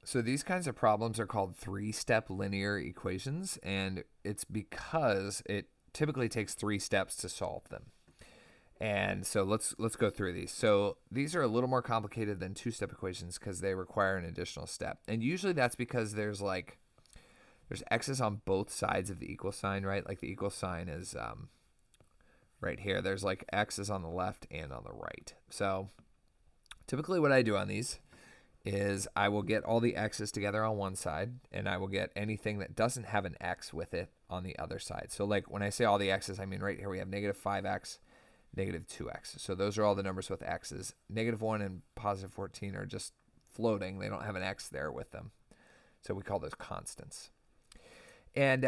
So these kinds of problems are called three-step linear equations, and it's because it typically takes 3 steps to solve them. And so let's go through these. So these are a little more complicated than two-step equations because they require an additional step. And usually that's because there's x's on both sides of the equal sign, right? Like the equal sign is right here. There's like x's on the left and on the right. So typically what I do on these is I will get all the x's together on one side, and I will get anything that doesn't have an x with it on the other side. So like when I say all the x's, I mean right here we have negative 5x, negative 2x. So those are all the numbers with x's. Negative 1 and positive 14 are just floating. They don't have an x there with them. So we call those constants. And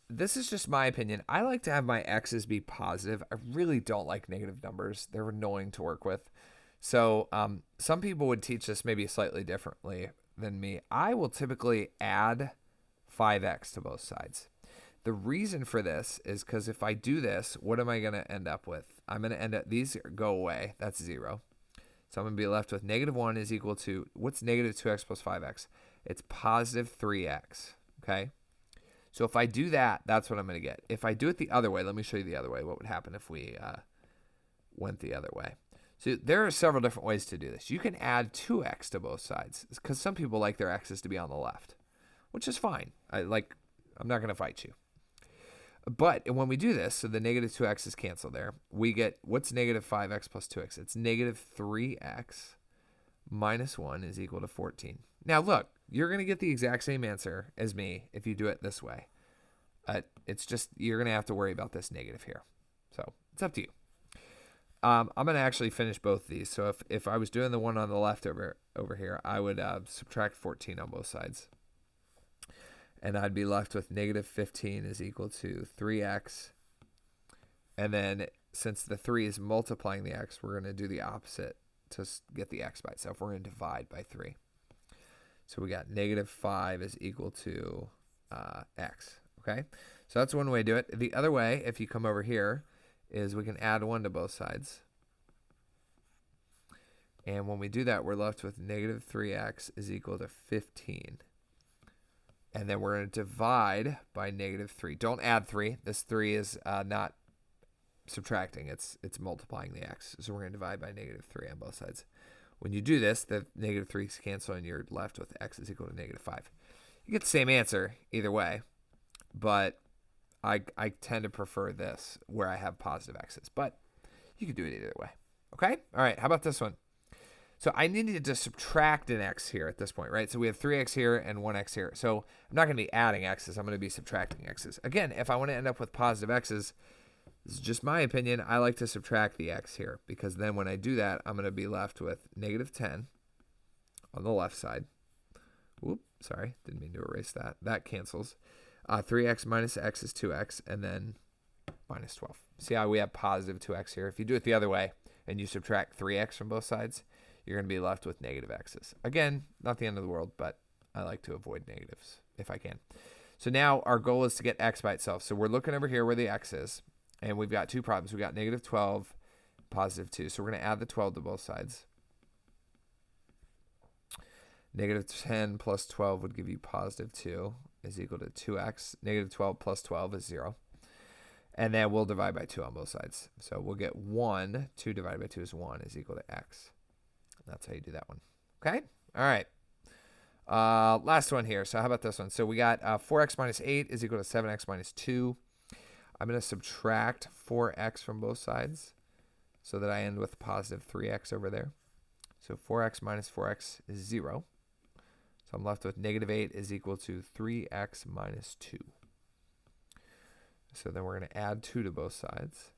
this is just my opinion. I like to have my x's be positive. I really don't like negative numbers. They're annoying to work with. So some people would teach this maybe slightly differently than me. I will typically add 5x to both sides. The reason for this is because if I do this, what am I going to end up with? I'm going to end up, these go away. That's 0. So I'm going to be left with negative 1 is equal to, what's negative 2x plus 5x? It's positive 3x, okay? So if I do that, that's what I'm going to get. If I do it the other way, let me show you the other way. What would happen if we went the other way? So there are several different ways to do this. You can add 2x to both sides because some people like their x's to be on the left, which is fine. I'm not going to fight you. But when we do this, so the negative 2x's cancel there, we get, what's negative 5x plus 2x? It's negative 3x minus 1 is equal to 14. Now look, you're going to get the exact same answer as me if you do it this way. It's just, you're going to have to worry about this negative here. So it's up to you. I'm going to actually finish both of these. So if I was doing the one on the left over here, I would subtract 14 on both sides. And I'd be left with negative 15 is equal to 3x. And then since the 3 is multiplying the x, we're going to do the opposite to get the x by itself. We're going to divide by 3. So we got negative 5 is equal to x. Okay? So that's one way to do it. The other way, if you come over here, is we can add 1 to both sides. And when we do that, we're left with negative 3x is equal to 15. And then we're going to divide by negative 3. Don't add 3. This 3 is not subtracting. It's multiplying the x. So we're going to divide by negative 3 on both sides. When you do this, the negative 3's cancel, and you're left with x is equal to negative 5. You get the same answer either way, but I tend to prefer this where I have positive x's, but you can do it either way. Okay? All right, how about this one? So I needed to subtract an x here at this point, right? So we have 3x here and 1x here. So I'm not going to be adding x's. I'm going to be subtracting x's. Again, if I want to end up with positive x's, this is just my opinion, I like to subtract the x here because then when I do that, I'm going to be left with negative 10 on the left side. Whoop, sorry, didn't mean to erase that. That cancels. 3x minus x is 2x, and then minus 12. See how we have positive 2x here? If you do it the other way and you subtract 3x from both sides, you're going to be left with negative x's. Again, not the end of the world, but I like to avoid negatives if I can. So now our goal is to get x by itself. So we're looking over here where the x is, and we've got two problems. We've got negative 12, positive 2. So we're going to add the 12 to both sides. Negative 10 plus 12 would give you positive 2 is equal to 2x. Negative 12 plus 12 is 0. And then we'll divide by 2 on both sides. So we'll get 1. 2 divided by 2 is 1 is equal to x. That's how you do that one. Okay? All right. Last one here. So how about this one? So we got 4x minus 8 is equal to 7x minus 2. I'm going to subtract 4x from both sides so that I end with positive 3x over there. So 4x minus 4x is 0. So I'm left with negative 8 is equal to 3x minus 2. So then we're going to add 2 to both sides.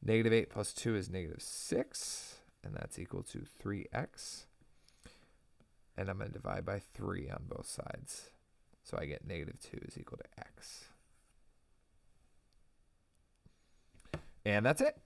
Negative 8 plus 2 is negative 6, and that's equal to 3x. And I'm going to divide by 3 on both sides. So I get negative 2 is equal to x. And that's it.